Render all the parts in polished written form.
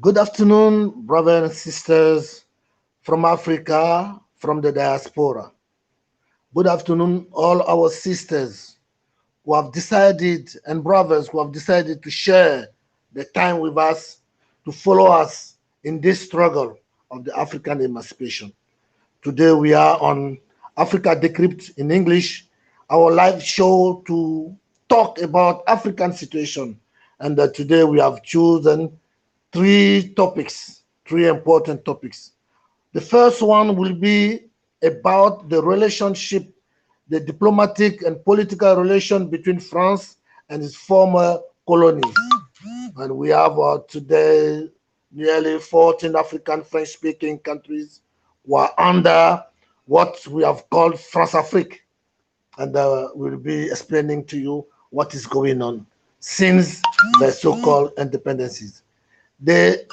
Good afternoon, brothers and sisters from Africa, from the diaspora. Good afternoon, all our sisters who have decided, and brothers who have decided to share the time with us, to follow us in this struggle of the African emancipation. Today we are on Africa Decrypt in English, our live show to talk about African situation. And today we have chosen three topics, three important topics. The first one will be about the relationship, the diplomatic and political relation between France and its former colonies. And we have today nearly 14 African French-speaking countries who are under what we have called France-Afrique. And we'll be explaining to you what is going on since the so-called independencies. The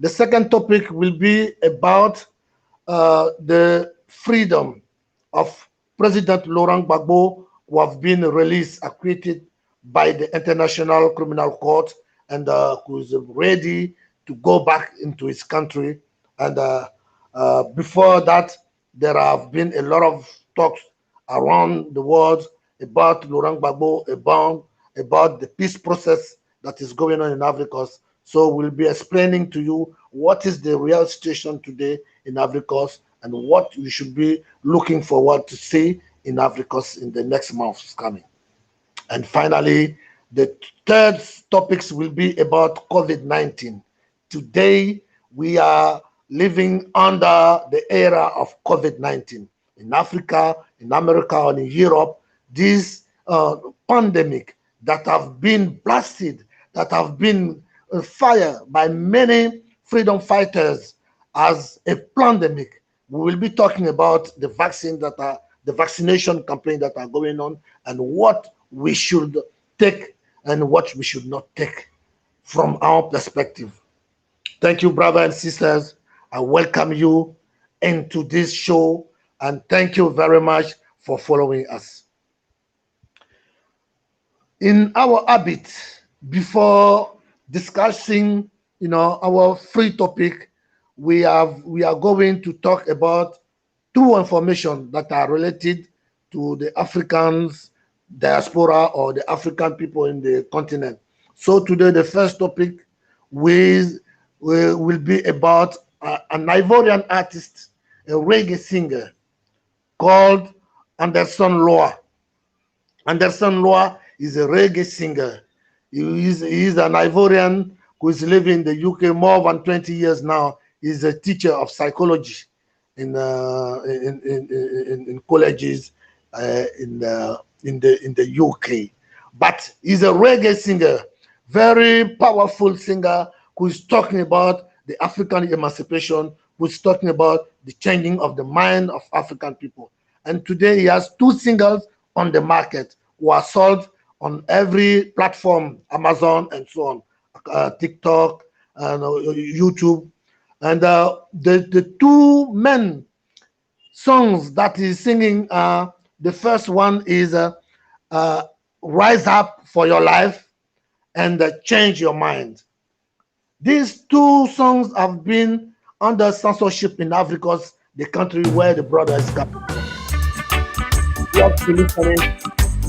second topic will be about the freedom of President Laurent Gbagbo, who have been released, acquitted by the International Criminal Court, and who is ready to go back into his country. And before that, there have been a lot of talks around the world about Laurent Gbagbo, about the peace process that is going on in Africa. So we'll be explaining to you what is the real situation today in Africa and what we should be looking forward to see in Africa in the next months coming. And finally, the third topics will be about COVID-19. Today, we are living under the era of COVID-19. In Africa, in America, and in Europe, this pandemic that have been blasted, that have been fired by many freedom fighters as a pandemic. We will be talking about the vaccination campaign that are going on and what we should take and what we should not take from our perspective. Thank you, brothers and sisters. I welcome you into this show and thank you very much for following us. In our habit, before discussing, our free topic, we are going to talk about two information that are related to the Africans diaspora or the African people in the continent. So today the first topic will be about an Ivorian artist, a reggae singer called Anderson Loa. Anderson Loa is a reggae singer. He is an Ivorian who is living in the UK more than 20 years now. He's a teacher of psychology in colleges in the UK. But he's a reggae singer, very powerful singer who is talking about the African emancipation, who is talking about the changing of the mind of African people. And today he has two singles on the market who are sold on every platform, Amazon and so on, TikTok and YouTube. And the two main songs that he's singing, the first one is Rise Up for Your Life and Change Your Mind. These two songs have been under censorship in Africa, the country where the brother is coming from. You have to listen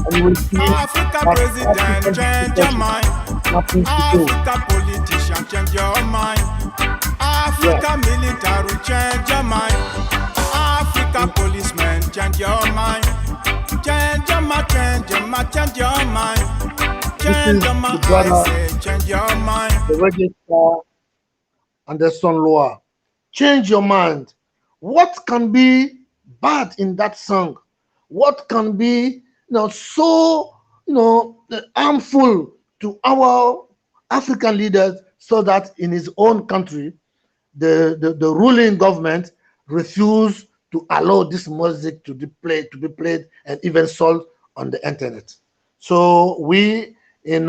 and you will see Africa president, change your mind. Africa politician, change your mind. Africa military, change your mind. Africa policeman, change your mind. Change your mind, change your mind, change your mind. Change your mind, I say, change your mind. The reggae star Anderson Loa. Change your mind. What can be bad in that song? What can be so harmful to our African leaders, so that in his own country the ruling government refused to allow this music to be played and even sold on the internet. So we in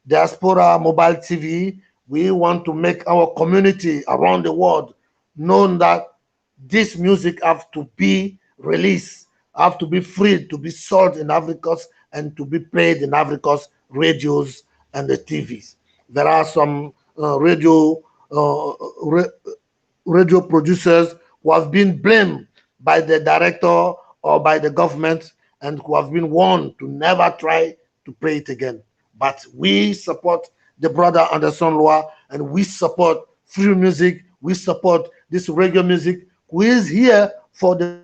Diaspora Mobile TV, we want to make our community around the world known that this music have to be released, have to be free to be sold in Africa and to be played in Africa's radios and the TVs. There are some radio producers who have been blamed by the director or by the government and who have been warned to never try to play it again. But we support the brother Anderson Loa, and we support free music. We support this reggae music, who is here for the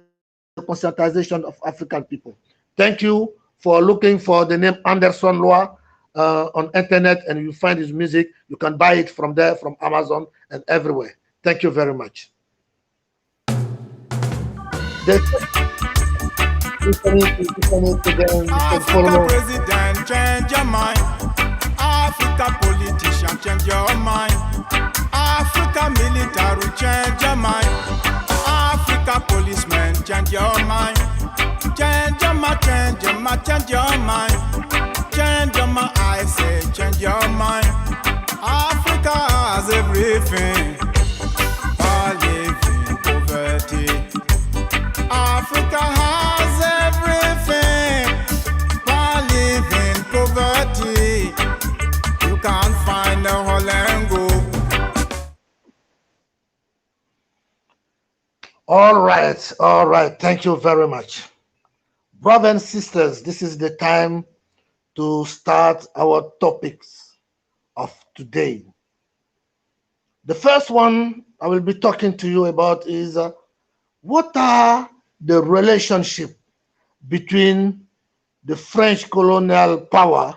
conscientization of African people. Thank you for looking for the name Anderson Loa on internet, and you find his music. You can buy it from there, from Amazon and everywhere. Thank you very much. Africa president, change your mind. Africa politician, change your mind. Africa military, change your mind. Africa policeman, change your mind. Change your mind, change your mind, change your mind. Change your mind, I say, change your mind. Africa has everything, but live in poverty. Africa has everything, but live in poverty. You can't find a hole and go. All right. Thank you very much. Brothers and sisters, this is the time to start our topics of today. The first one I will be talking to you about is what are the relationship between the French colonial power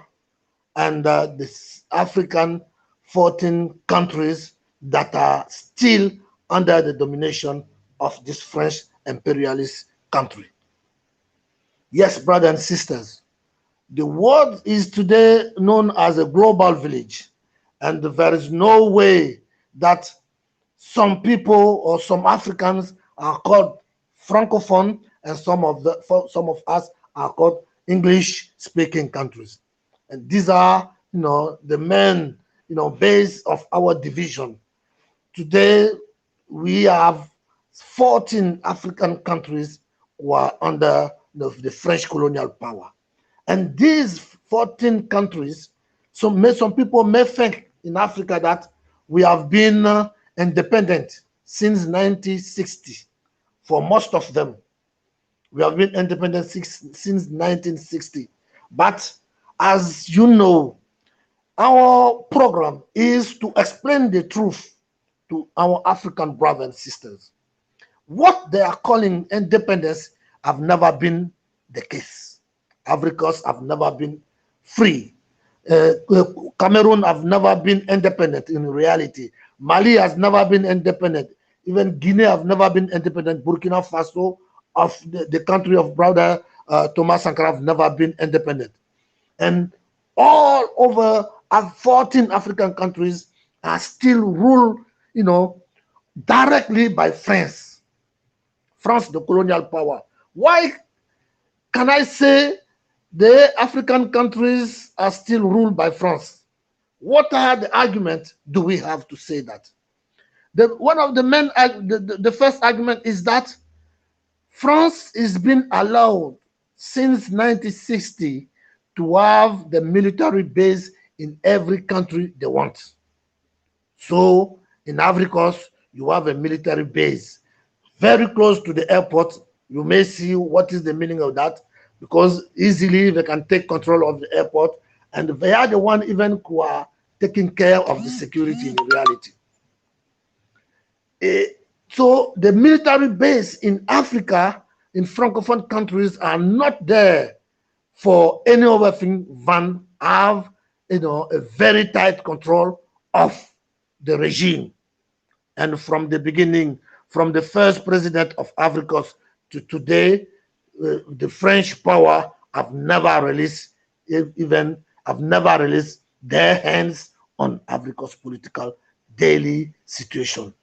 and the African 14 countries that are still under the domination of this French imperialist country. Yes, brothers and sisters, the world is today known as a global village, and there is no way that some people or some Africans are called francophone and some of us are called English-speaking countries. And these are, the main, base of our division. Today, we have 14 African countries who are under the French colonial power. And these 14 countries, some people may think in Africa that we have been independent since 1960. For most of them, we have been independent since 1960. But as you know, our program is to explain the truth to our African brothers and sisters. What they are calling independence have never been the case. Africans have never been free. Cameroon have never been independent in reality. Mali has never been independent. Even Guinea have never been independent. Burkina Faso, of the country of brother Thomas Sankara, have never been independent. And all over 14 African countries are still ruled, directly by France. France, the colonial power. Why can I say the African countries are still ruled by France? What are the arguments do we have to say that? One of the main, the first argument is that France is being allowed since 1960 to have the military base in every country they want. So in Ivory Coast, you have a military base very close to the airport. You may see what is the meaning of that, because easily they can take control of the airport, and they are the one even who are taking care of the security in reality. So the military base in Africa, in francophone countries, are not there for any other thing than have a very tight control of the regime. And from the beginning, from the first president of Ivory Coast to today, the French power have never released their hands on Ivory Coast political daily situation.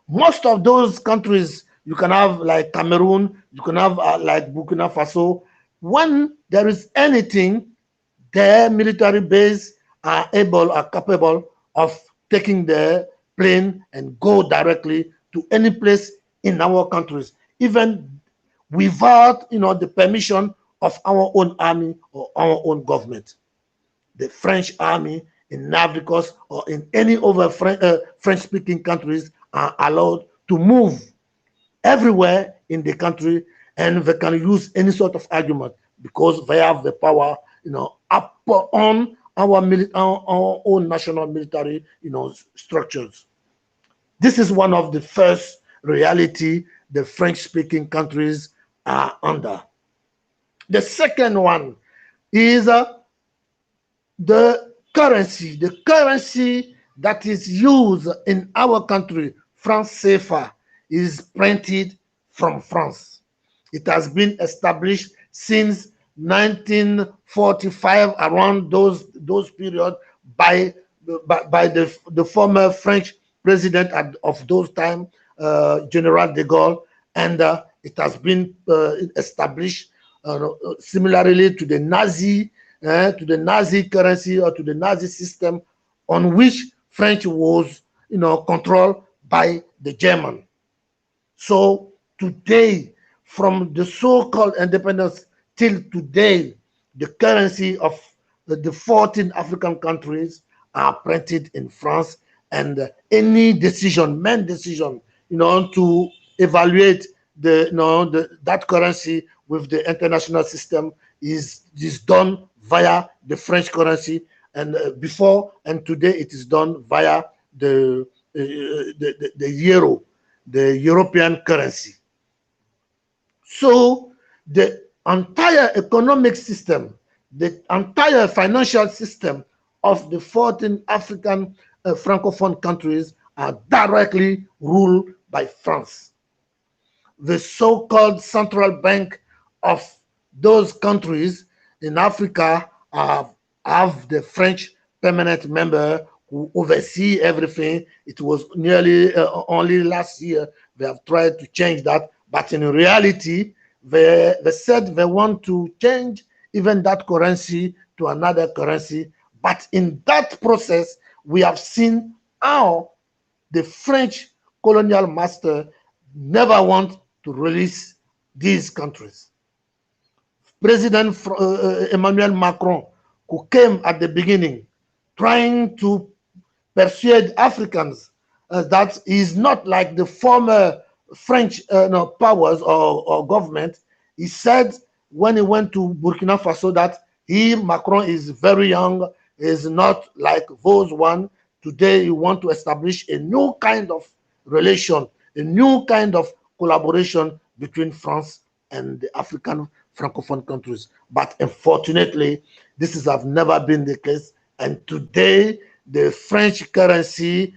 Most of those countries, you can have like Cameroon, you can have like Burkina Faso. When there is anything, their military base are capable of taking the plane and go directly to any place in our countries, even without the permission of our own army or our own government. The French army in Ivory Coast or in any other French-speaking countries are allowed to move everywhere in the country, and they can use any sort of argument because they have the power, up on our own national military, structures. This is one of the first reality the French-speaking countries are under. The second one is the currency that is used in our country, franc CFA, is printed from France. It has been established since 1945, around those period, by the former French president of those time, General de Gaulle, and it has been established similarly to the Nazi currency, or to the Nazi system, on which French was, controlled by the German. So today, from the so-called independence till today, the currency of the 14 African countries are printed in France, and any decision, main decision, to evaluate that currency with the international system is done via the French currency, and before and today it is done via the euro, the European currency. So the entire economic system, the entire financial system of the 14 African francophone countries are directly ruled by France. The so-called central bank of those countries in Africa have the French permanent member who oversee everything. It was nearly only last year they have tried to change that, but in reality, they said they want to change even that currency to another currency. But in that process, we have seen how the French colonial master never want to release these countries. President Emmanuel Macron, who came at the beginning trying to persuade Africans that is not like the former French powers or government. He said when he went to Burkina Faso that Macron is very young, is not like those one. Today he want to establish a new kind of relation, a new kind of collaboration between France and the African francophone countries. But unfortunately, this has never been the case. And today, the French currency,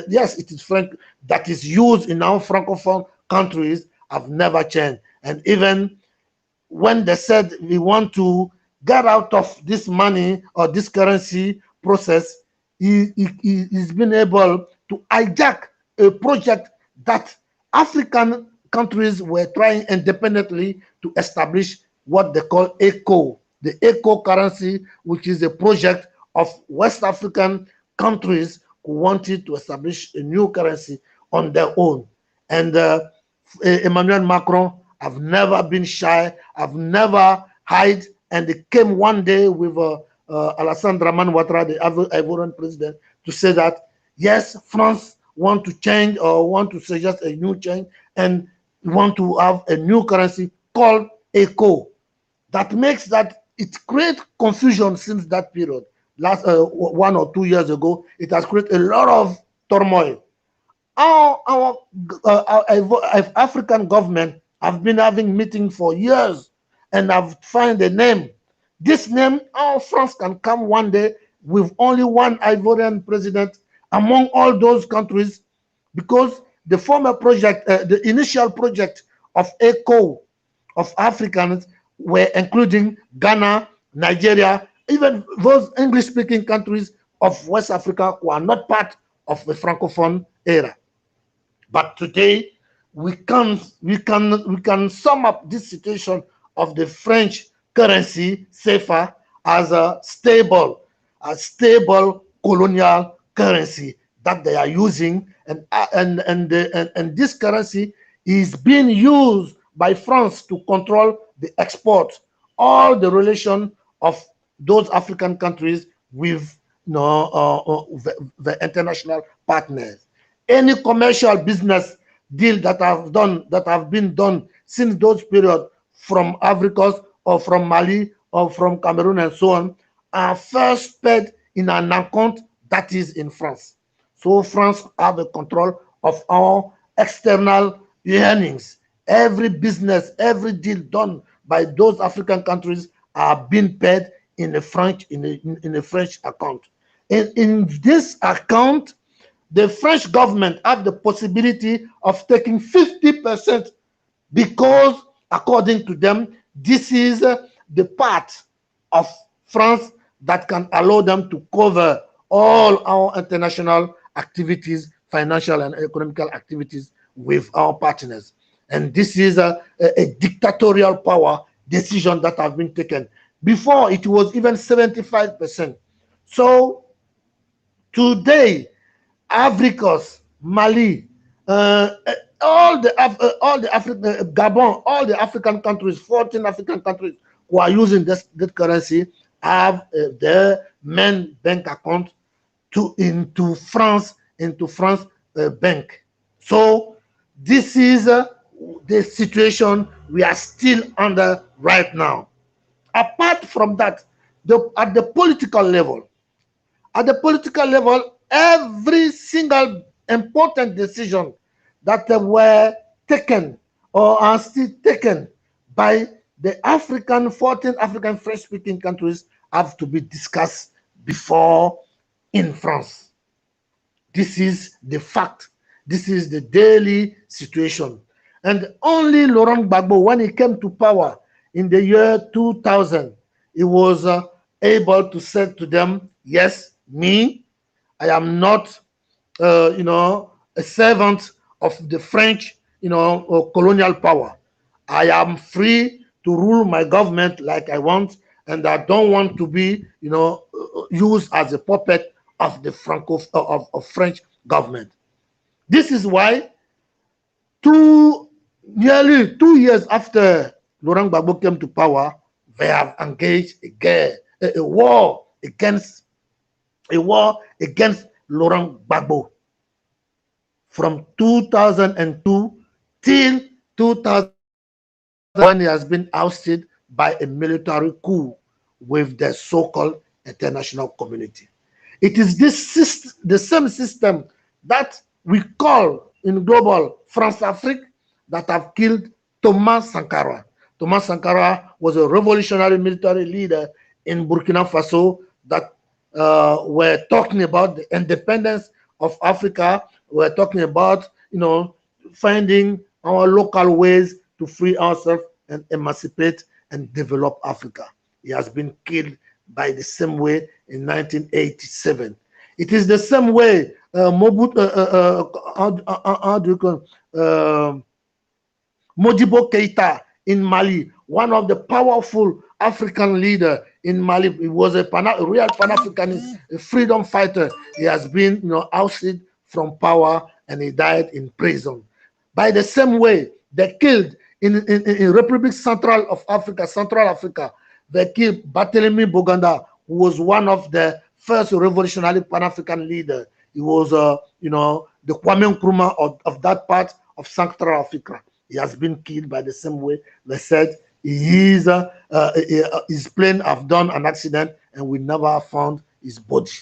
yes, it is French, that is used in our francophone countries have never changed. And even when they said we want get out of this money or this currency process, he's been able to hijack a project that African countries were trying independently to establish what they call ECO, the ECO currency, which is a project of West African countries who wanted to establish a new currency on their own. And Emmanuel Macron have never been shy, have never hide, and they came one day with Alassane Dramane Ouattara, the Ivorian president, to say that yes, France want to change or want to suggest a new change and want to have a new currency called ECO. That makes that it creates confusion since that period. Last 1 or 2 years ago, it has created a lot of turmoil. Our African government have been having meetings for years and have found a name. This name, how France can come one day with only one Ivorian president among all those countries, because the former project, the initial project of ECO of Africans were including Ghana, Nigeria, even those English-speaking countries of West Africa who are not part of the Francophone era. But today, we can sum up this situation of the French currency, CFA, as a stable colonial currency that they are using, and this currency is being used by France to control the export, all the relation of those African countries with the international partners. Any commercial business deal that have been done since those periods from Africa or from Mali or from Cameroon and so on are first paid in an account that is in France. So France have a control of our external earnings. Every business, every deal done by those African countries are being paid in a French account. In this account, the French government have the possibility of taking 50% because, according to them, this is the part of France that can allow them to cover all our international activities, financial and economical activities with our partners. And this is a dictatorial power decision that have been taken. Before, it was even 75%. So today, Africos, Mali, all the African, Gabon, all the African countries, 14 African countries who are using this currency have their main bank account into France bank. So this is the situation we are still under right now. Apart from that, at the political level, every single important decision that were taken or are still taken by the 14 African French-speaking countries have to be discussed before in France. This is the fact. This is the daily situation. And only Laurent Gbagbo, when he came to power in the year 2000, he was able to say to them, yes, me, I am not, a servant of the French, colonial power. I am free to rule my government like I want, and I don't want to be, used as a puppet of the French government. This is why nearly 2 years after Laurent Gbagbo came to power, they have engaged a war against Laurent Gbagbo. From 2002 till 2000, when he has been ousted by a military coup with the so-called international community. It is the same system that we call in global France-Afrique that have killed Thomas Sankara. Thomas Sankara was a revolutionary military leader in Burkina Faso that were talking about the independence of Africa. We're talking about, finding our local ways to free ourselves and emancipate and develop Africa. He has been killed by the same way in 1987. It is the same way Modibo Keita in Mali, one of the powerful African leader in Mali. He was a real Pan-Africanist, a freedom fighter. He has been, ousted from power and he died in prison. By the same way, they killed in Republic Central Africa, they killed Barthélemy Boganda, who was one of the first revolutionary Pan-African leader. He was, the Kwame Nkrumah of that part of Central Africa. He has been killed by the same way. They said his plane have done an accident and we never found his body.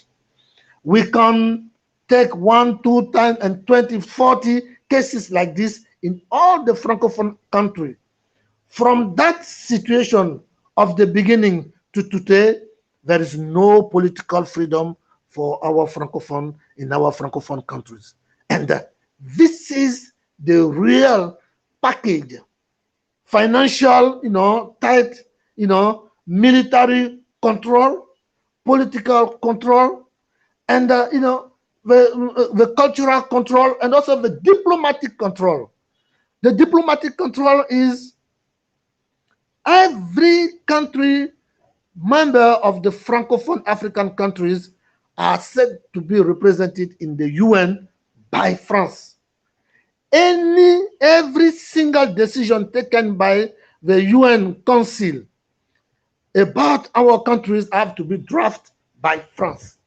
We can take 1, 2, 10, and 20, 40 cases like this in all the Francophone country. From that situation of the beginning to today, there is no political freedom for our Francophone in our Francophone countries. And this is the real package, financial, tight, military control, political control, and, the cultural control, and also the diplomatic control. The diplomatic control is every country member of the Francophone African countries are said to be represented in the UN by France. Every single decision taken by the UN Council about our countries have to be drafted by France.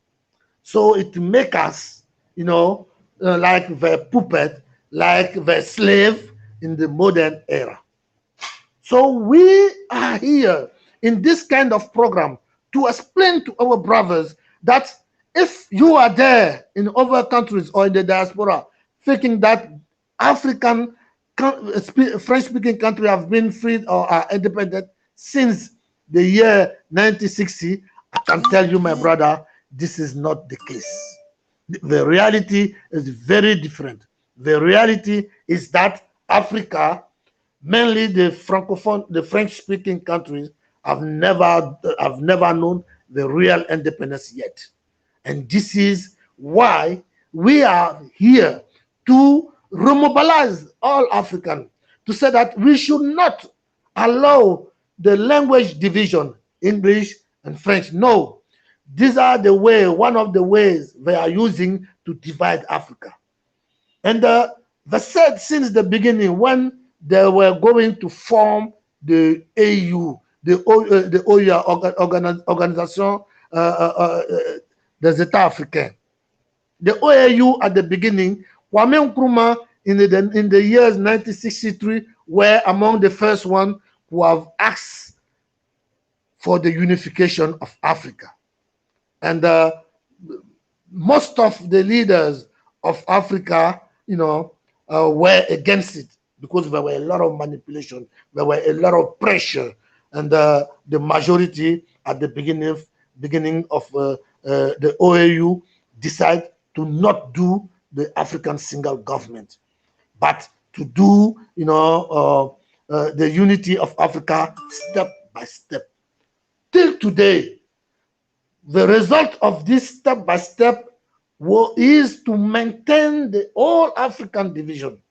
So it make us, like the puppet, like the slave in the modern era. So we are here in this kind of program to explain to our brothers that if you are there in other countries or in the diaspora thinking that African French-speaking country have been freed or are independent since the year 1960, I can tell you, my brother, this is not the case. The reality is very different. The reality is that Africa, mainly the francophone, the French-speaking countries, have never known the real independence yet. And this is why we are here to remobilize all Africans, to say that we should not allow the language division, English and French. No, these are one of the ways they are using to divide Africa. And they said since the beginning, when they were going to form the AU, the OUA, Organisation des États Africains, the OAU at the beginning, Kwame Nkrumah in the years 1963 were among the first one who have asked for the unification of Africa. And most of the leaders of Africa, were against it because there were a lot of manipulation, there were a lot of pressure, and the majority at the beginning of the OAU decided to not do the African single government, but to do, the unity of Africa step by step. Till today, the result of this step by step is to maintain the whole African division.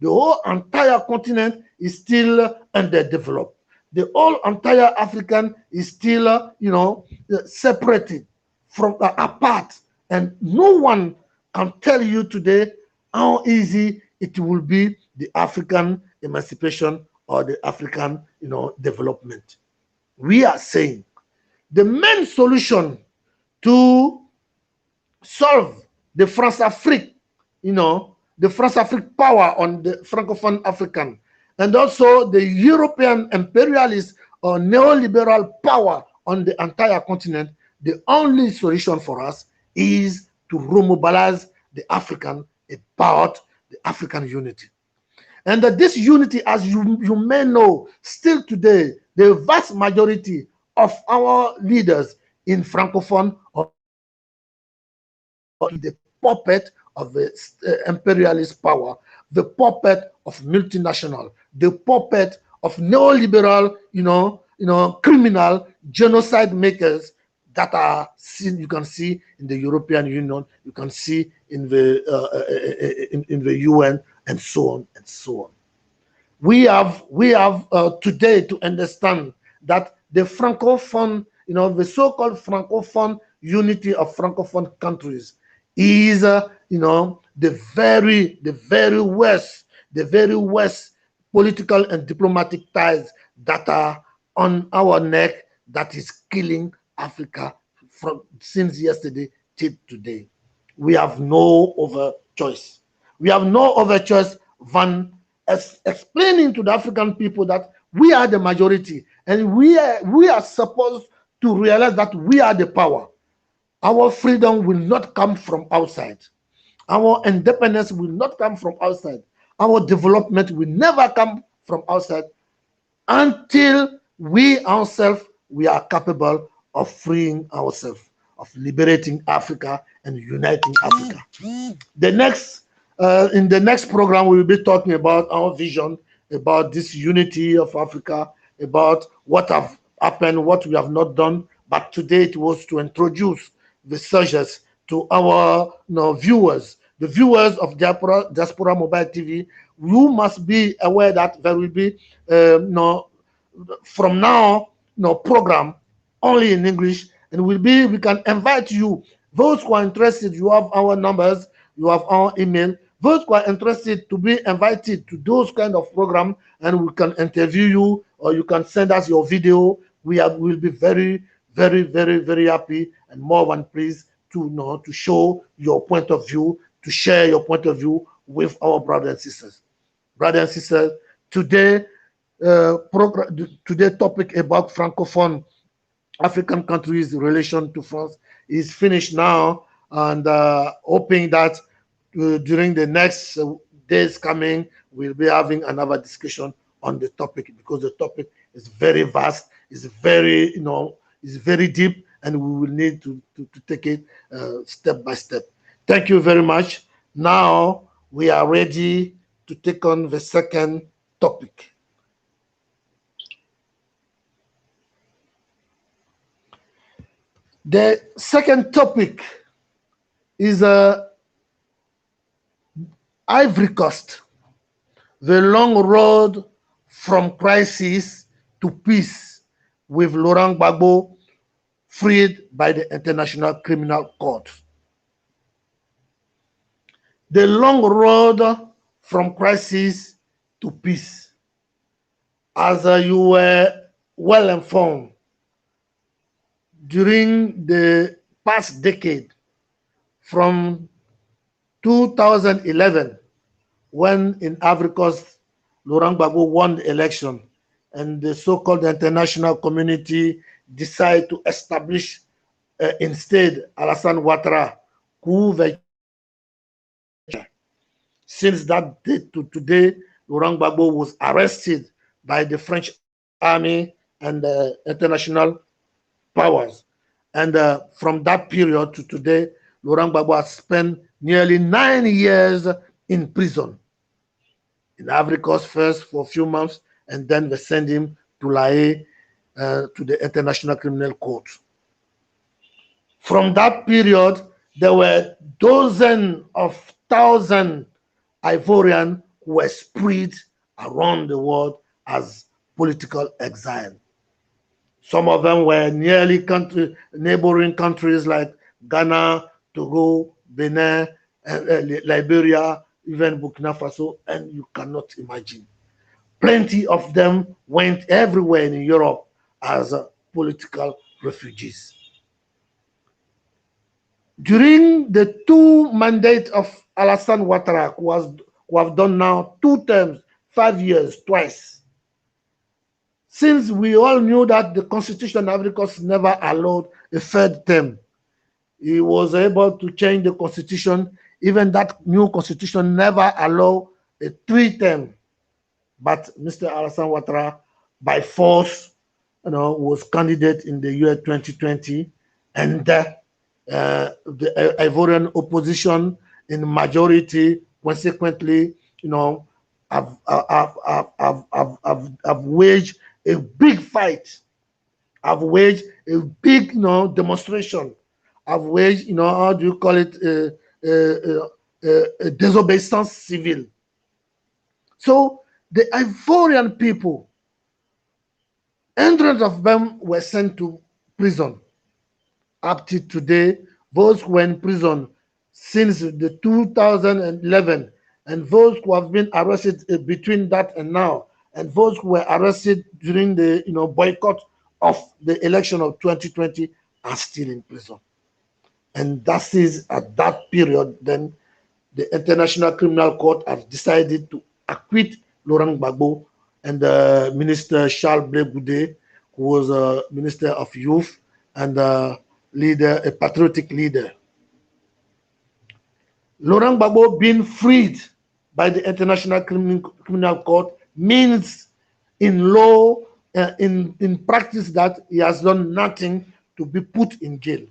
The whole entire continent is still underdeveloped. The whole entire African is still, separated from apart. And no one can tell you today how easy it will be the African emancipation or the African, development. We are saying the main solution to solve the France-Afrique, the France-Afrique power on the francophone African, and also the European imperialist or neoliberal power on the entire continent, the only solution for us is to remobilize the African about the African unity. And this unity, as you may know, still today, the vast majority of our leaders in francophone or the puppet of the imperialist power, the puppet of multinational, the puppet of neoliberal, criminal genocide makers that are seen. You can see in the European Union, you can see in the UN, and so on and so on. We have today to understand that the francophone, the so-called francophone unity of francophone countries is, the very worst political and diplomatic ties that are on our neck, that is killing Africa since yesterday till today. We have no other choice. We have no other choice than explaining to the African people that we are the majority, and we are supposed to realize that we are the power. Our freedom will not come from outside. Our independence will not come from outside. Our development will never come from outside until we ourselves, we are capable of freeing ourselves, of liberating Africa and uniting Africa. In the next program, we will be talking about our vision, about this unity of Africa, about what have happened, what we have not done. But today it was to introduce the surges to our viewers, the viewers of Diaspora Mobile TV. You must be aware that there will be from now program only in English, and we can invite you, those who are interested. You have our numbers, you have our email. Those who are interested to be invited to those kind of program, and we can interview you, or you can send us your video. Will be very, very, very, very happy and more than pleased to show your point of view, to share your point of view with our brothers and sisters. Brothers and sisters, today, today's topic about francophone African countries' relation to France is finished now, and hoping that during the next days coming, we'll be having another discussion on the topic, because the topic is very vast, is very, is very deep, and we will need to take it step by step. Thank you very much. Now we are ready to take on the second topic. The second topic is Ivory Coast, the long road from crisis to peace, with Laurent Gbagbo freed by the International Criminal Court. The long road from crisis to peace. As you were well informed, during the past decade, from 2011, when in Ivory Coast, Laurent Gbagbo won the election, and the so-called international community decided to establish instead Alassane Ouattara, who since that day to today, Laurent Gbagbo was arrested by the French army and international powers. And from that period to today, Laurent Gbagbo has spent nearly 9 years in prison. In Ivory Coast first for a few months, and then they send him to La Haye, to the International Criminal Court. From that period, there were dozens of thousands Ivorians who were spread around the world as political exile. Some of them were nearly neighboring countries like Ghana, Togo, Benin, Liberia, even Burkina Faso, and you cannot imagine. Plenty of them went everywhere in Europe as political refugees. During the 2 mandates of Alassane Ouattara, who have done now 2 terms, 5 years, twice, since we all knew that the Constitution of Ivory Coast never allowed a 3rd term, he was able to change the Constitution. Even that new Constitution never allowed a 3 term. But Mr. Alassane Ouattara, by force, was candidate in the year 2020, and the Ivorian opposition in majority, consequently, have waged a big fight, have waged a big, demonstration, have waged, how do you call it, a disobedience civil. So the Ivorian people, hundreds of them were sent to prison. Up to today, those who were in prison since the 2011, and those who have been arrested between that and now, and those who were arrested during the boycott of the election of 2020 are still in prison. And that is at that period, then the International Criminal Court has decided to acquit Laurent Gbagbo and Minister Charles Blé Goudé, who was a Minister of Youth and a patriotic leader. Laurent Gbagbo being freed by the International Criminal Court means in law, in practice, that he has done nothing to be put in jail.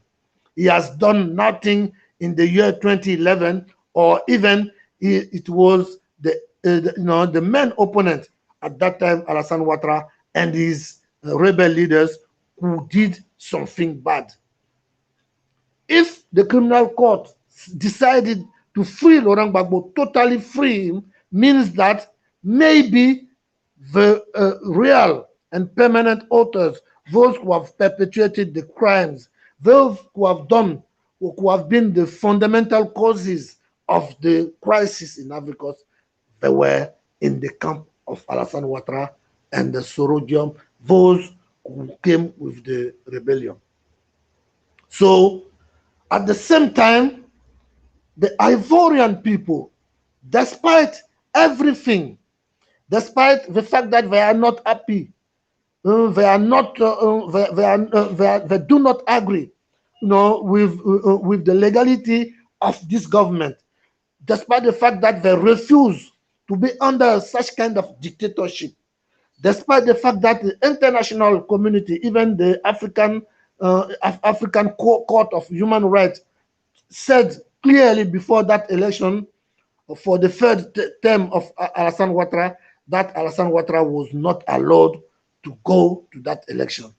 He has done nothing in the year 2011, or even it was the main opponent at that time, Alassane Ouattara, and his rebel leaders who did something bad. If the criminal court decided to free Laurent Gbagbo, totally free him, means that maybe the real and permanent authors, those who have perpetuated the crimes, those who have been the fundamental causes of the crisis in Ivory Coast, they were in the camp of Alassane Ouattara and the Sorodium, those who came with the rebellion. So At the same time, the Ivorian people, despite everything, despite the fact that they are not happy, they are not, they do not agree, with the legality of this government, despite the fact that they refuse to be under such kind of dictatorship, despite the fact that the international community, even the African Court of Human Rights, said clearly before that election for the third term of Alassane Ouattara that Alassane Ouattara was not allowed to go to that election.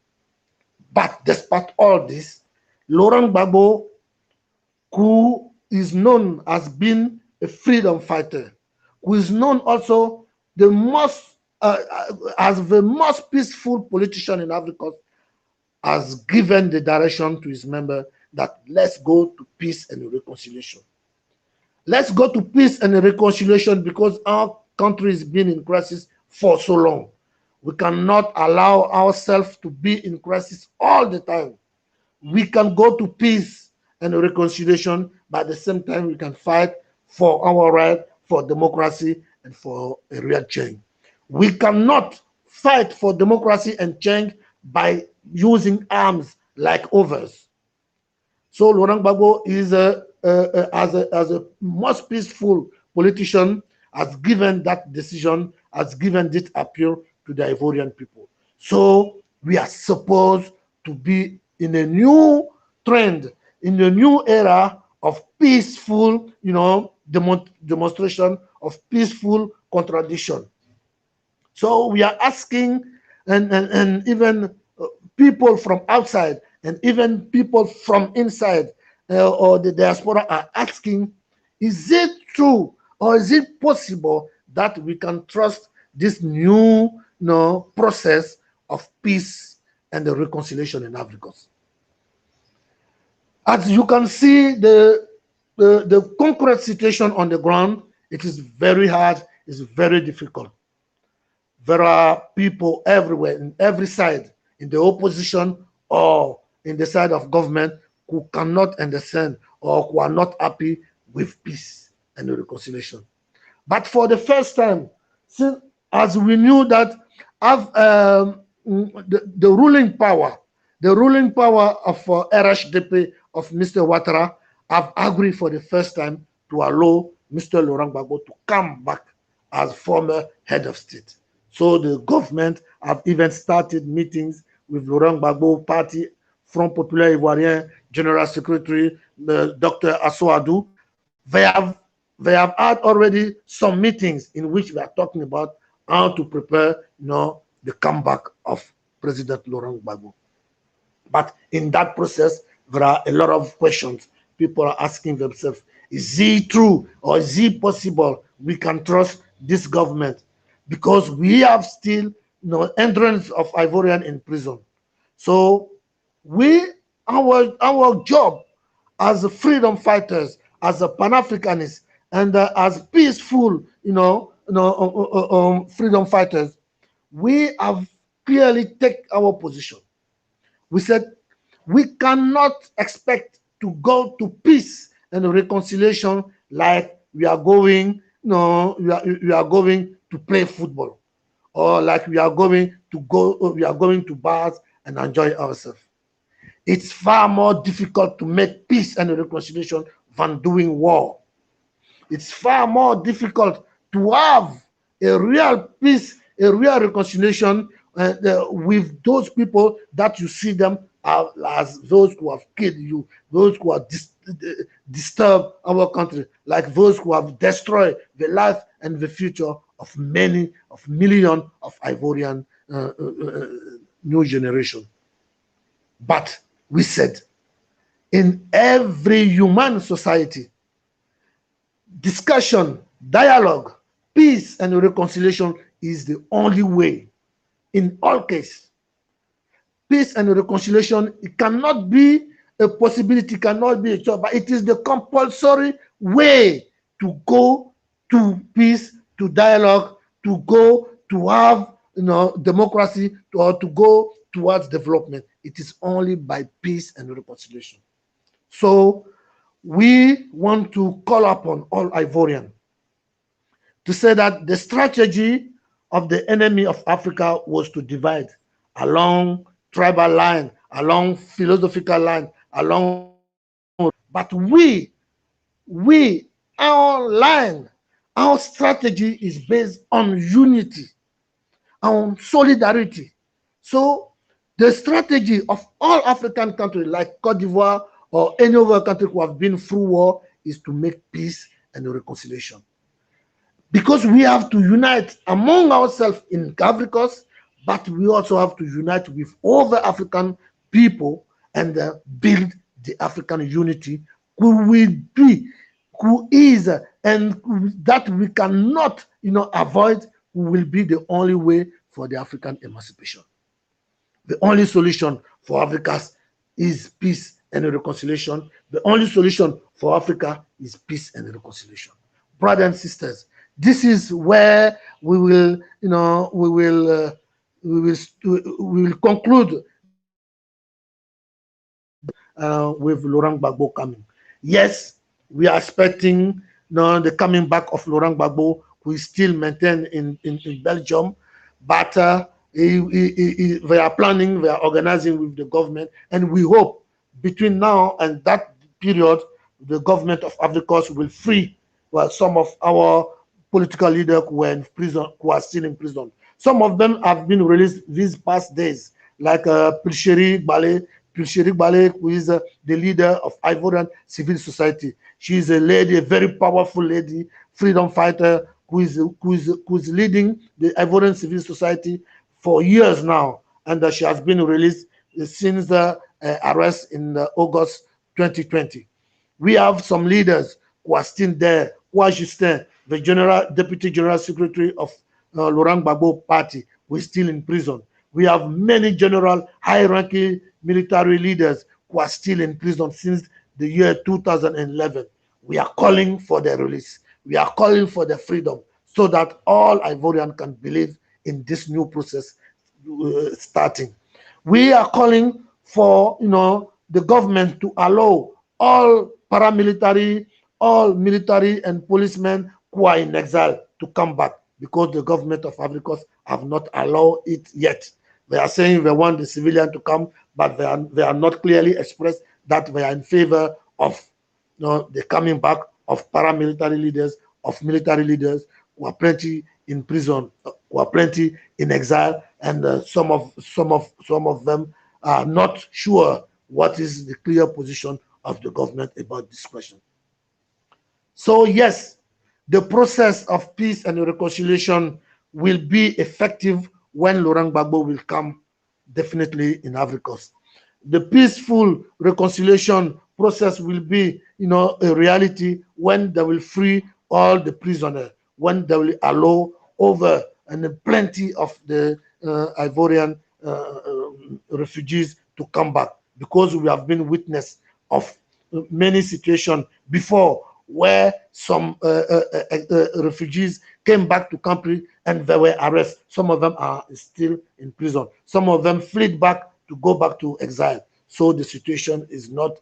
But despite all this, Laurent Gbagbo, who is known as being a freedom fighter, who is known also the most as the most peaceful politician in Africa, has given the direction to his member that let's go to peace and reconciliation. Let's go to peace and reconciliation because our country has been in crisis for so long. We cannot allow ourselves to be in crisis all the time. We can go to peace and reconciliation, but at the same time we can fight for our right, for democracy, and for a real change. We cannot fight for democracy and change by using arms like others. So Laurent Gbagbo is as a most peaceful politician, has given that decision, has given this appeal to the Ivorian people. So we are supposed to be in a new trend, in a new era of peaceful, demonstration, of peaceful contradiction. So we are asking, and even people from outside, and even people from inside, or the diaspora are asking, is it true or is it possible that we can trust this new process of peace and the reconciliation in Africa? As you can see, the concrete situation on the ground, it is very hard, it's very difficult. There are people everywhere, in every side, in the opposition or in the side of government, who cannot understand or who are not happy with peace and reconciliation. But for the first time, since, as we knew that the ruling power of RHDP of Mr. Ouattara have agreed for the first time to allow Mr. Laurent Gbagbo to come back as former head of state. So the government have even started meetings with Laurent Gbagbo party, Front Populaire Ivoirien, General Secretary, Dr. Assoadou. They have had already some meetings in which we are talking about how to prepare, the comeback of President Laurent Gbagbo. But in that process, there are a lot of questions. People are asking themselves, is it true or is it possible we can trust this government? Because we have still hundreds of Ivorians in prison. So our job as freedom fighters, as a Pan-Africanists, and as peaceful, freedom fighters, we have clearly taken our position. We said we cannot expect to go to peace and reconciliation like we are going, we are going to play football, or like we are going to bars and enjoy ourselves. It's far more difficult to make peace and reconciliation than doing war. It's far more difficult to have a real peace, a real reconciliation with those people that you see them as those who have killed you, those who have disturbed our country, like those who have destroyed the life and the future of millions of Ivorian new generation. But we said, in every human society, discussion, dialogue, peace, and reconciliation is the only way. In all cases, peace and reconciliation, it cannot be a possibility, cannot be a choice, but it is the compulsory way to go to peace, to dialogue, to go to have democracy, or to go towards development. It is only by peace and reconciliation. So we want to call upon all Ivorian to say that the strategy of the enemy of Africa was to divide along tribal line, along philosophical line, along. But our line, our strategy is based on unity, on solidarity. So the strategy of all African countries like Cote d'Ivoire or any other country who have been through war is to make peace and reconciliation. Because we have to unite among ourselves in Africans, but we also have to unite with other African people and build the African unity who will be, who is, and that we cannot, avoid, who will be the only way for the African emancipation. The only solution for Africa is peace and reconciliation. The only solution for Africa is peace and reconciliation. Brothers and sisters, this is where we will, we will conclude with Laurent Gbagbo coming. Yes, we are expecting the coming back of Laurent Gbagbo, who is still maintained in Belgium, but they are planning, they are organizing with the government, and we hope between now and that period, the government of Ivory Coast will free some of our political leaders who were in prison, who are still in prison. Some of them have been released these past days, like Pilcheri Bale, who is the leader of Ivorian civil society. She is a lady, a very powerful lady, freedom fighter, who is leading the Ivorian civil society for years now, and she has been released since the arrest in August 2020. We have some leaders who are still there. Justin, the deputy general secretary of Laurent Gbagbo party, who is still in prison. We have many general, high-ranking military leaders who are still in prison since the year 2011. We are calling for their release. We are calling for their freedom so that all Ivorians can believe in this new process starting. We are calling for, the government to allow all paramilitary, all military and policemen who are in exile to come back, because the government of Ivory Coast have not allowed it yet. They are saying they want the civilian to come, but they are not clearly expressed that they are in favor of the coming back of paramilitary leaders, of military leaders who are plenty in prison, who are plenty in exile, and some of them are not sure what is the clear position of the government about this question. So yes, the process of peace and reconciliation will be effective when Laurent Gbagbo will come definitely in Ivory Coast. The peaceful reconciliation process will be, a reality when they will free all the prisoners, when they will allow over and plenty of the Ivorian refugees to come back, because we have been witness of many situations before where some refugees came back to country and they were arrested. Some of them are still in prison. Some of them fled back to go back to exile. So the situation is not,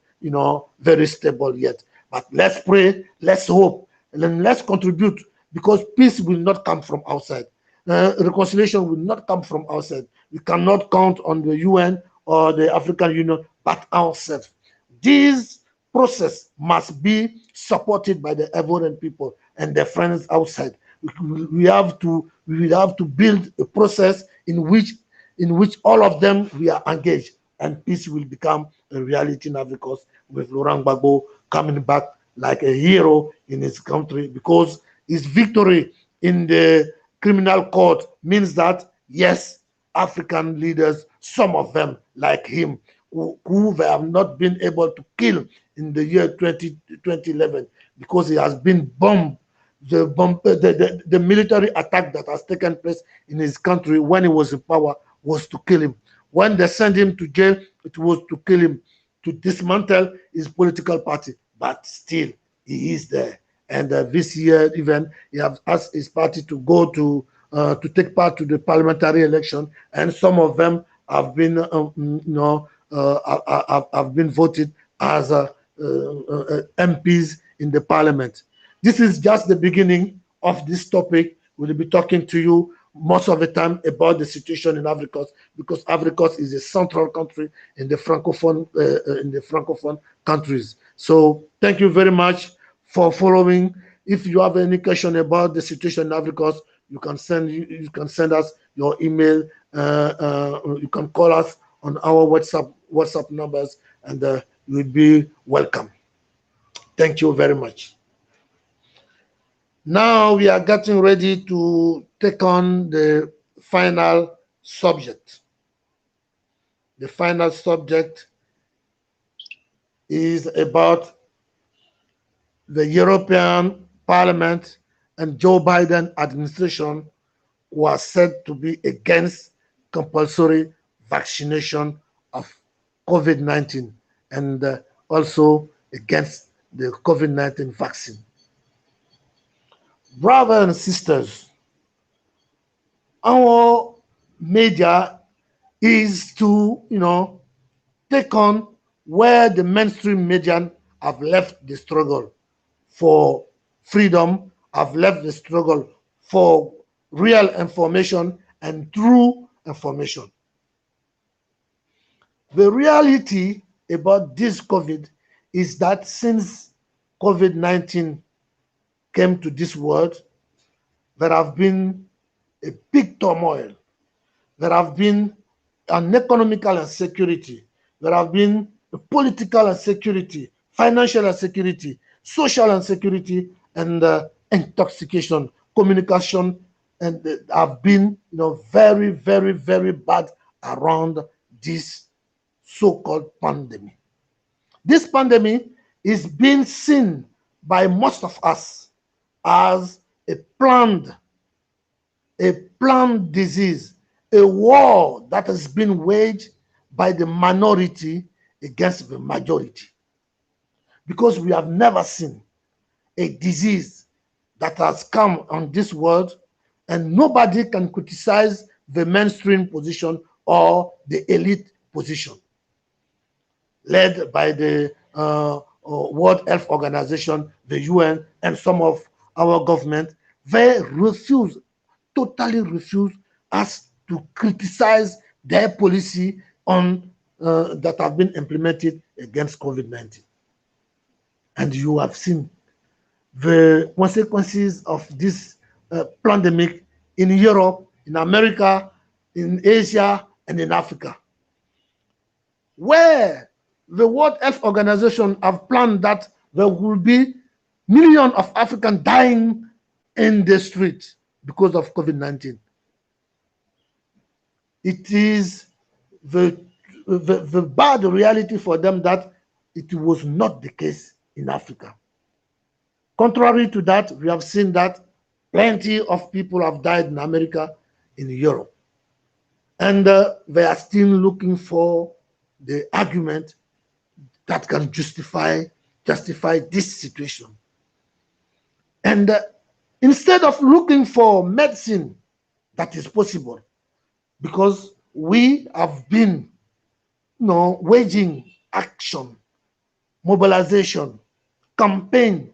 very stable yet. But let's pray, let's hope, and then let's contribute, because peace will not come from outside. Reconciliation will not come from outside. We cannot count on the UN or the African Union, but ourselves. This process must be supported by the Ivorian people and their friends outside. We have to build a process in which all of them we are engaged, and peace will become a reality in Ivory Coast, with Laurent Gbagbo coming back like a hero in his country, because his victory in the criminal court means that yes, African leaders, some of them like him, who they have not been able to kill in the year 2011 because he has been bombed. The military attack that has taken place in his country when he was in power was to kill him. When they sent him to jail, it was to kill him, to dismantle his political party. But still, he is there. And this year, even he has asked his party to go to take part to the parliamentary election, and some of them have been, have been voted as MPs in the parliament. This is just the beginning of this topic. We'll be talking to you most of the time about the situation in Ivory Coast, because Ivory Coast is a central country in the francophone countries. So thank you very much for following. If you have any question about the situation in Ivory Coast, you can send us your email. You can call us on our WhatsApp numbers, and you will be welcome. Thank you very much. Now we are getting ready to take on the final subject. The final subject is about the European Parliament and Joe Biden administration, who are said to be against compulsory vaccination of COVID-19 and also against the COVID-19 vaccine. Brothers and sisters, our media is to, take on where the mainstream media have left the struggle for freedom, have left the struggle for real information and true information. The reality about this COVID is that since COVID-19 came to this world, there have been a big turmoil. There have been an economical insecurity. There have been a political insecurity, financial insecurity, social insecurity, and intoxication, communication, and have been, very, very, very bad around this so-called pandemic. This pandemic is being seen by most of us as a planned disease, a war that has been waged by the minority against the majority. Because we have never seen a disease that has come on this world, and nobody can criticize the mainstream position or the elite position led by the World Health Organization, the UN, and some of our government. They refuse, totally refuse us to criticize their policy on that have been implemented against COVID-19. And you have seen the consequences of this pandemic in Europe, in America, in Asia, and in Africa, where the World Health Organization have planned that there will be millions of Africans dying in the streets because of COVID-19. It is the bad reality for them that it was not the case in Africa. Contrary to that, we have seen that plenty of people have died in America, in Europe. And they are still looking for the argument that can justify this situation. And instead of looking for medicine that is possible, because we have been waging action, mobilization, campaign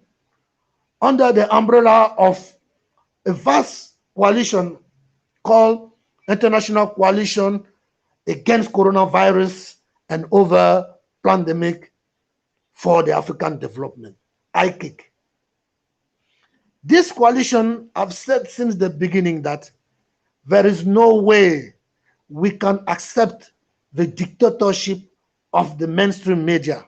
under the umbrella of a vast coalition called International Coalition Against Coronavirus and Over Pandemic for the African Development, ICIC. This coalition have said since the beginning that there is no way we can accept the dictatorship of the mainstream media.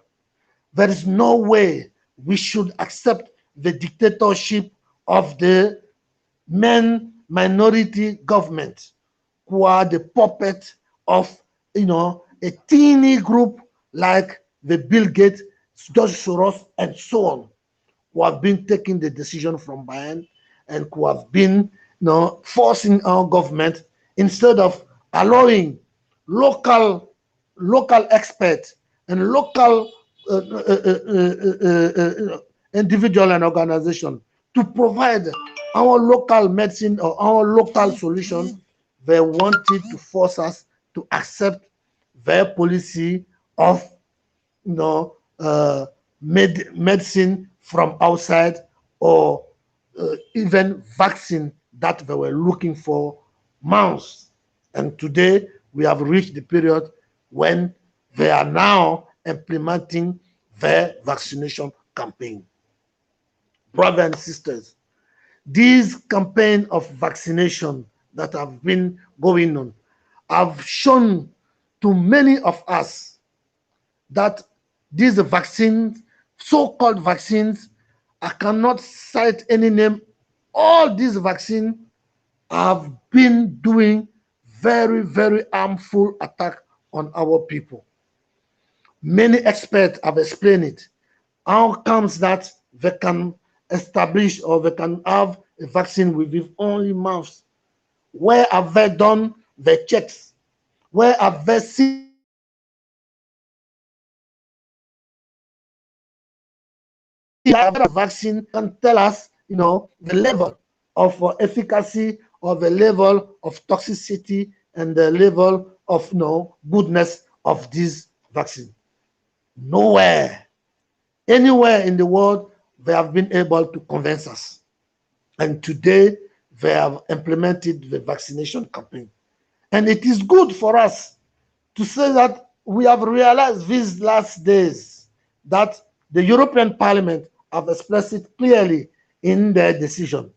There is no way we should accept the dictatorship of the minority government, who are the puppet of a teeny group like the Bill Gates, George Soros, and so on, who have been taking the decision from behind and who have been forcing our government, instead of allowing local experts and local individual and organization to provide our local medicine or our local solution. They wanted to force us to accept their policy of medicine from outside, or even vaccine that they were looking for months. And today we have reached the period when they are now implementing their vaccination campaign. Brothers and sisters, these campaign of vaccination that have been going on have shown to many of us that these vaccines, so-called vaccines, I cannot cite any name, all these vaccines have been doing very, very harmful attack on our people. Many experts have explained it. How comes that they can establish or they can have a vaccine with only mouths? Where have they done the checks? Where have they seen that vaccine can tell us, the level of efficacy, or the level of toxicity, and the level of goodness of this vaccine? Nowhere, anywhere in the world, they have been able to convince us. And today, they have implemented the vaccination campaign. And it is good for us to say that we have realized these last days that the European Parliament have expressed it clearly in their decision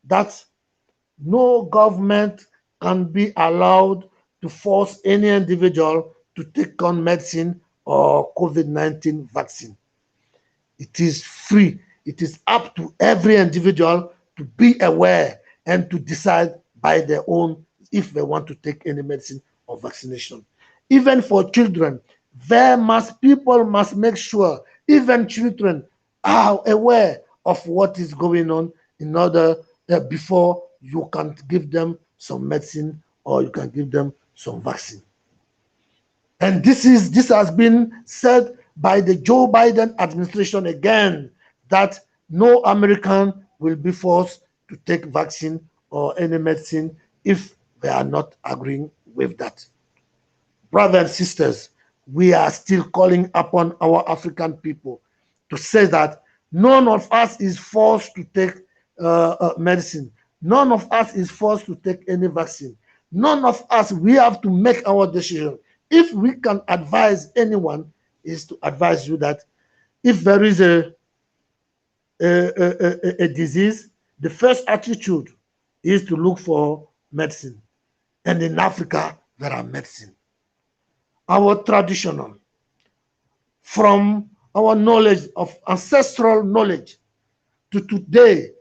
that no government can be allowed to force any individual to take on medicine or COVID-19 vaccine. It is free. It is up to every individual to be aware and to decide by their own if they want to take any medicine or vaccination. Even for children, people must make sure even children are aware of what is going on in order before you can give them some medicine or you can give them some vaccine. And this has been said by the Joe Biden administration again, that no American will be forced to take vaccine or any medicine if they are not agreeing with that. Brothers and sisters, we are still calling upon our African people to say that none of us is forced to take medicine. None of us is forced to take any vaccine. None of us, we have to make our decision. If we can advise anyone, is to advise you that if there is a disease, the first attitude is to look for medicine. And in Africa, there are medicine. Our traditional, from our knowledge of ancestral knowledge to today,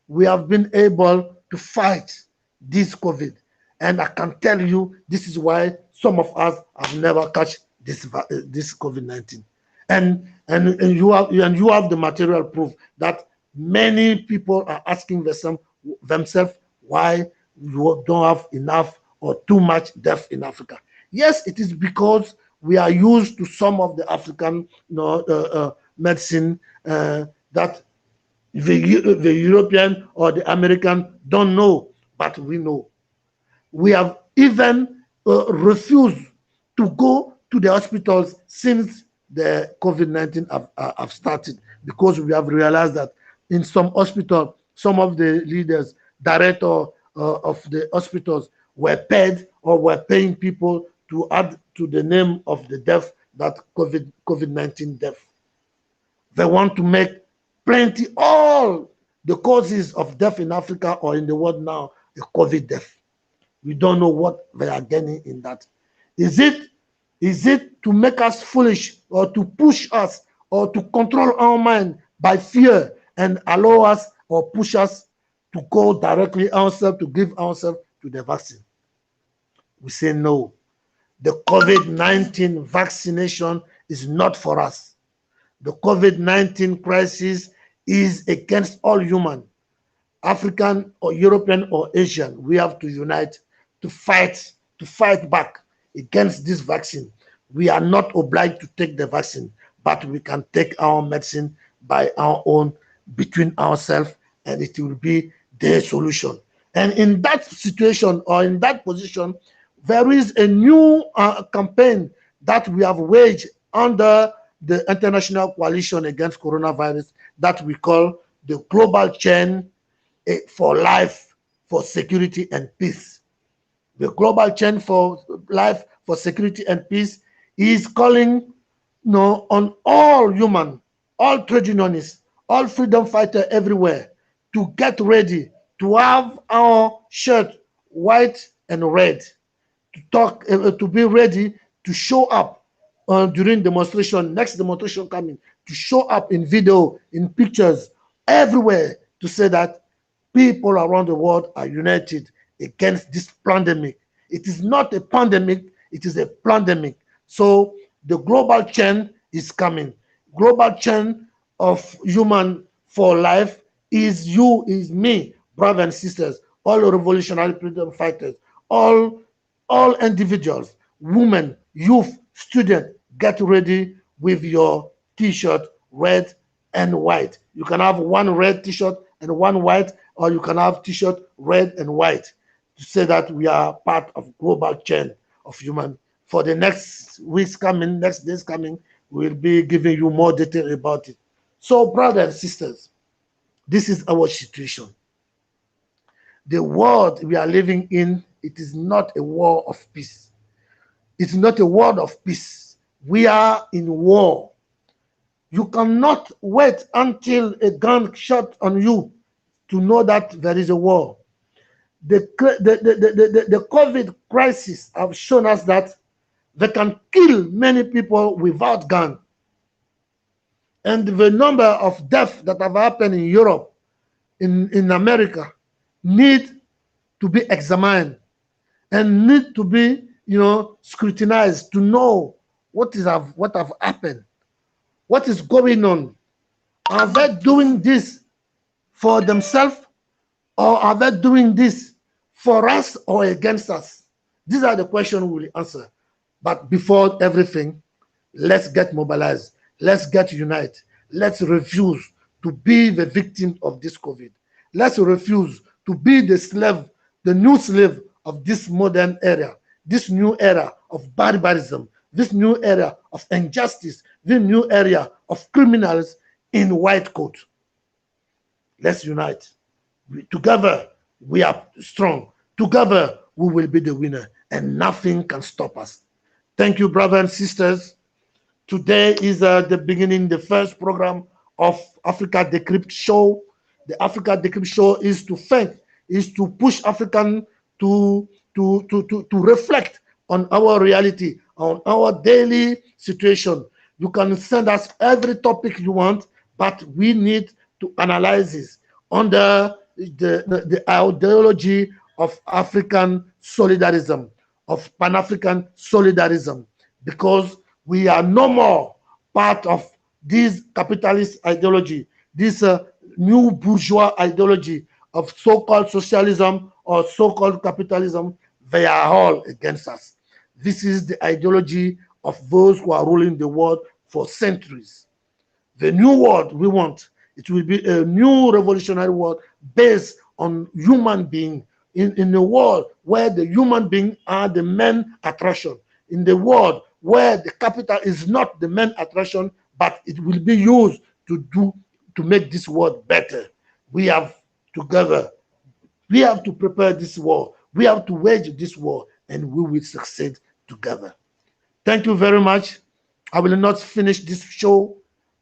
we have been able to fight this COVID. And I can tell you, this is why some of us have never catch this COVID-19. And you have the material proof that many people are asking themselves why you don't have enough or too much death in Africa. Yes, it is because we are used to some of the African medicine that the European or the American don't know, but we know. We have even refused to go to the hospitals since the COVID-19 have started, because we have realized that in some hospitals, some of the leaders, director of the hospitals were paid or were paying people to add to the name of the death that COVID-19 death. They want to make plenty, all the causes of death in Africa or in the world now, a COVID death. We don't know what they are gaining in that. Is it to make us foolish, or to push us, or to control our mind by fear and allow us or push us to go directly ourselves to give ourselves to the vaccine? We say no. The COVID-19 vaccination is not for us. The COVID-19 crisis is against all human, African or European or Asian. We have to unite to fight back against this vaccine. We are not obliged to take the vaccine, but we can take our medicine by our own, between ourselves, and it will be the solution. And in that situation or in that position, there is a new campaign that we have waged under the international coalition against coronavirus that we call the Global Chain for Life, for Security and Peace. The Global Chain for Life, for Security and Peace is calling on all human, all trade unionists, all freedom fighters everywhere to get ready to have our shirt white and red, to be ready to show up during demonstration, next demonstration coming, to show up in video, in pictures, everywhere, to say that people around the world are united against this pandemic. It is not a pandemic, it is a pandemic. So the global chain is coming. Global chain of human for life is you, is me, brothers and sisters, all revolutionary freedom fighters, all individuals, women, youth, students, get ready with your t-shirt, red and white. You can have one red t-shirt and one white, or you can have t-shirt red and white, to say that we are part of global chain of human. For the next weeks coming, next days coming, we'll be giving you more detail about it. So, brothers and sisters, this is our situation. The world we are living in, it is not a war of peace. It's not a world of peace. We are in war. You cannot wait until a gun shot on you to know that there is a war. The COVID crisis have shown us that they can kill many people without gun. And the number of deaths that have happened in Europe, in America, need to be examined and need to be, scrutinized to know what have happened, what is going on. Are they doing this for themselves, or are they doing this for us or against us? These are the questions we will answer. But before everything, let's get mobilized. Let's get united. Let's refuse to be the victim of this COVID. Let's refuse to be the slave, the new slave of this modern era, this new era of barbarism, this new era of injustice, this new era of criminals in white coat. Let's unite. Together, we are strong. Together, we will be the winner, and nothing can stop us. Thank you, brothers and sisters. Today is the beginning, the first program of Africa Decrypt Show. The Africa Decrypt Show is to think, is to push African to reflect on our reality, on our daily situation. You can send us every topic you want, but we need to analyze this under the ideology of African solidarism, of Pan-African solidarism, because we are no more part of this capitalist ideology, this new bourgeois ideology of so-called socialism or so-called capitalism. They are all against us. This is the ideology of those who are ruling the world for centuries. The new world we want, it will be a new revolutionary world based on human being, in a world where the human being are the main attraction, in the world where the capital is not the main attraction, but it will be used to make this world better. We have together, we have to prepare this war. We have to wage this war, and we will succeed together. Thank you very much. I will not finish this show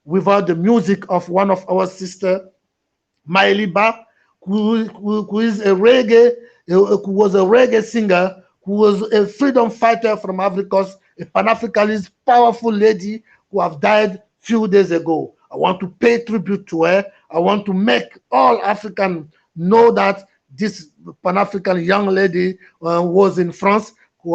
without the music of one of our sisters, Mailiba, who is a reggae, who was a reggae singer, who was a freedom fighter from Africa, a Pan-Africanist, powerful lady who have died few days ago. I want to pay tribute to her. I want to make all Africans know that this Pan-African young lady was in France, who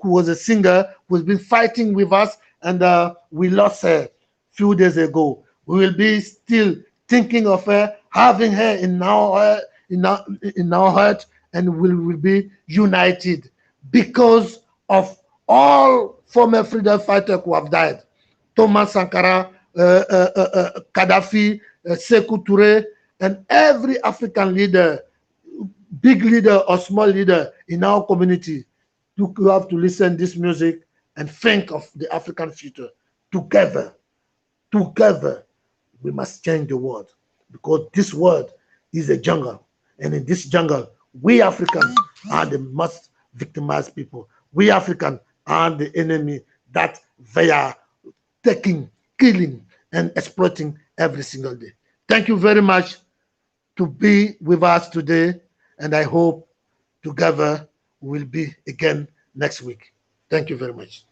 was a singer, who has been fighting with us, and we lost her few days ago. We will be still thinking of her, having her in our heart, and we will be united because of all former freedom fighters who have died. Thomas Sankara, Gaddafi, Sekou Touré, and every African leader, big leader or small leader in our community. You have to listen to this music and think of the African future. together, together, we must change the world, because this world is a jungle. And in this jungle, we Africans are the most victimized people. We Africans are the enemy that they are taking, killing, and exploiting every single day. Thank you very much to be with us today, and I hope together we'll be again next week. Thank you very much.